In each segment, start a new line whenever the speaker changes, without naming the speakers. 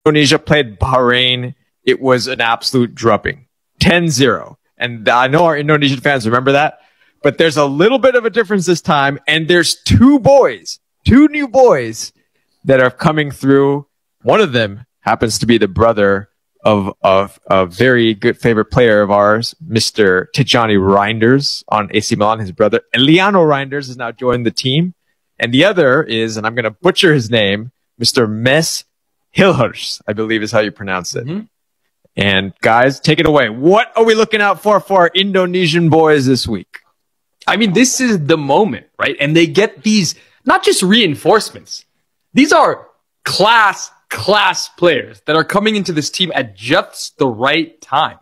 Indonesia played Bahrain, it was an absolute drubbing. 10-0. And I know our Indonesian fans remember that. But there's a little bit of a difference this time. And there's two new boys that are coming through. One of them happens to be the brother of a very good favorite player of ours, Mr. Tijjani Reinders on AC Milan. His brother, Eliano Reinders, has now joined the team. And the other is, and I'm going to butcher his name, Mr. Mes Hilhers, I believe is how you pronounce it. Mm-hmm. And guys, take it away. What are we looking out for our Indonesian boys this week?
I mean, this is the moment, right? And they get these, not just reinforcements. These are class players that are coming into this team at just the right time.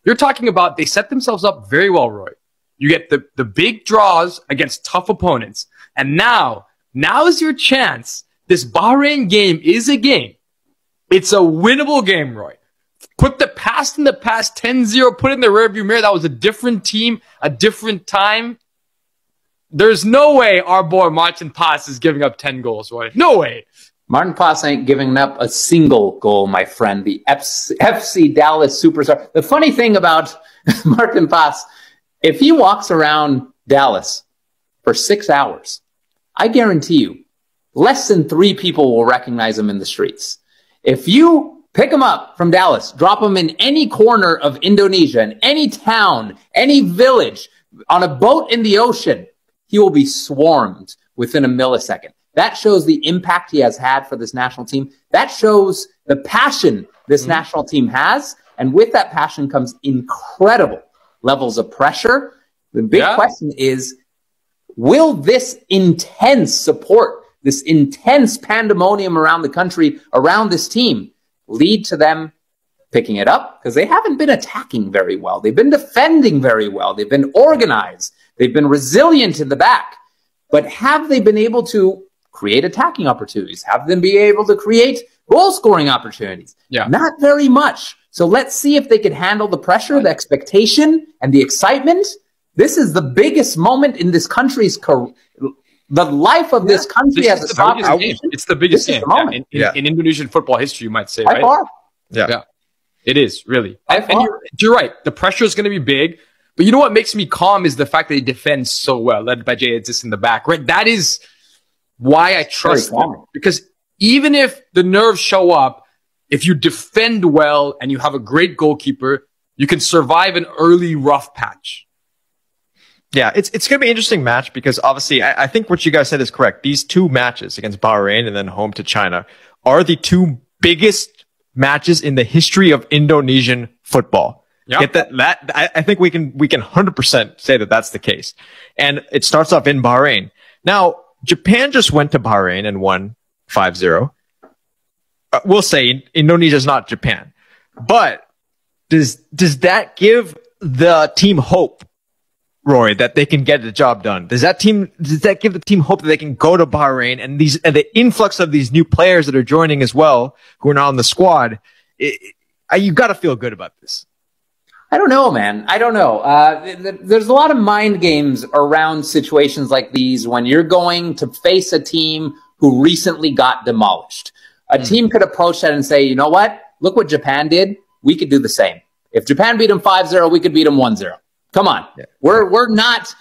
You're talking about, they set themselves up very well, Roy. You get the big draws against tough opponents. And now is your chance. This Bahrain game is a game. It's a winnable game, Roy. Put the past in the past, 10-0, put it in the rearview mirror. That was a different team, a different time. There's no way our boy Martin Pass is giving up 10 goals, Roy. No way.
Martin Pass ain't giving up a single goal, my friend. The FC Dallas superstar. The funny thing about Martin Pass, if he walks around Dallas for 6 hours, I guarantee you, less than 3 people will recognize him in the streets. If you pick him up from Dallas, drop him in any corner of Indonesia, in any town, any village, on a boat in the ocean, he will be swarmed within a millisecond. That shows the impact he has had for this national team. That shows the passion this national team has. And with that passion comes incredible levels of pressure. The big question is, will this intense support, this intense pandemonium around the country, around this team, lead to them picking it up? Because they haven't been attacking very well. They've been defending very well. They've been organized. They've been resilient in the back. But have they been able to create attacking opportunities? Have them be able to create goal-scoring opportunities? Yeah. Not very much. So let's see if they can handle the pressure, the expectation, and the excitement. This is the biggest moment in this country's career. The life of this country as a soccer
game. It's the biggest game in Indonesian football history, you might say,
by
right?
far.
Yeah. It is, really. And you're right. The pressure is going to be big. But you know what makes me calm is the fact that they defend so well, led by Jay Edis in the back, right? That is why I trust them. Because even if the nerves show up, if you defend well and you have a great goalkeeper, you can survive an early rough patch.
Yeah, it's going to be an interesting match because obviously I think what you guys said is correct. These two matches against Bahrain and then home to China are the two biggest matches in the history of Indonesian football. Yep. Get that? I think we can 100% say that that's the case. And it starts off in Bahrain. Now, Japan just went to Bahrain and won 5-0. We'll say Indonesia's not Japan. But does that give the team hope, Roy, that they can get the job done? Does that give the team hope that they can go to Bahrain and the influx of these new players that are joining as well, who are now on the squad? You got to feel good about this.
I don't know, man. I don't know. There's a lot of mind games around situations like these when you're going to face a team who recently got demolished. A team could approach that and say, you know what? Look what Japan did. We could do the same. If Japan beat them 5-0, we could beat them 1-0. Come on. Yeah. We're not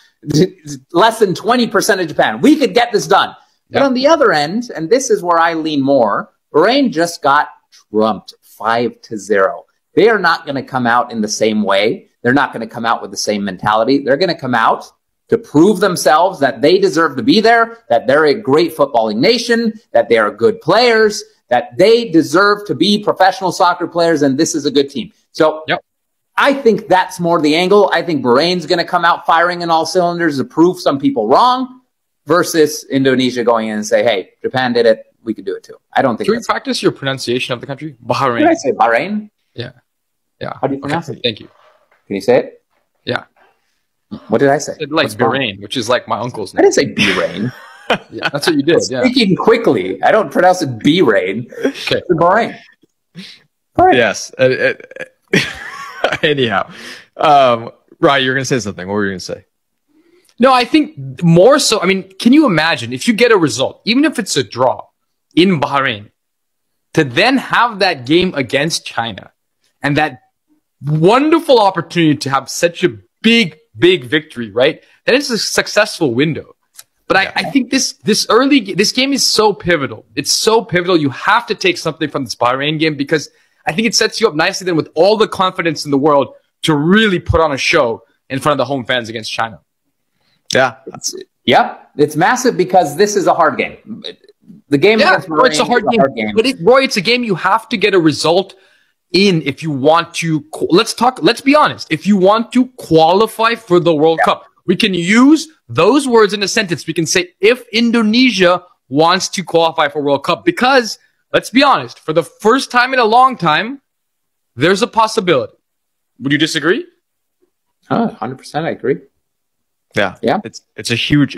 less than 20% of Japan. We could get this done. Yeah. But on the other end, and this is where I lean more, Bahrain just got trumped 5-0. They are not going to come out in the same way. They're not going to come out with the same mentality. They're going to come out to prove themselves that they deserve to be there, that they're a great footballing nation, that they are good players, that they deserve to be professional soccer players, and this is a good team. So I think that's more the angle. I think Bahrain's going to come out firing in all cylinders to prove some people wrong versus Indonesia going in and say, hey, Japan did it. We could do it too. I don't think.
Can you practice your pronunciation of the country? Bahrain.
Did I say Bahrain?
Yeah.
How do you pronounce it?
Thank you.
Can you say it?
Yeah.
What did I say?
Like Bahrain, which is like my uncle's name.
I didn't say Bahrain.
Yeah, that's what you did.
Speaking quickly. I don't pronounce it Bahrain.
Okay.
It's Bahrain.
Yes. Anyhow. Right, you're going to say something. What were you going to say?
No, I think more so. I mean, can you imagine if you get a result, even if it's a draw in Bahrain, to then have that game against China and that wonderful opportunity to have such a big victory, right? That is a successful window. But I think this game is so pivotal. It's so pivotal. You have to take something from this Bahrain game because I think it sets you up nicely then with all the confidence in the world to really put on a show in front of the home fans against China.
Yeah.
It's massive because this is a hard game. The game against Bahrain,
it's a hard game. But Roy, it's a game you have to get a result in if you want to. Let's be honest. If you want to qualify for the World Cup, we can use those words in a sentence. We can say if Indonesia wants to qualify for World Cup, because let's be honest, for the first time in a long time, there's a possibility. Would you disagree?
100%, I agree.
Yeah. It's a huge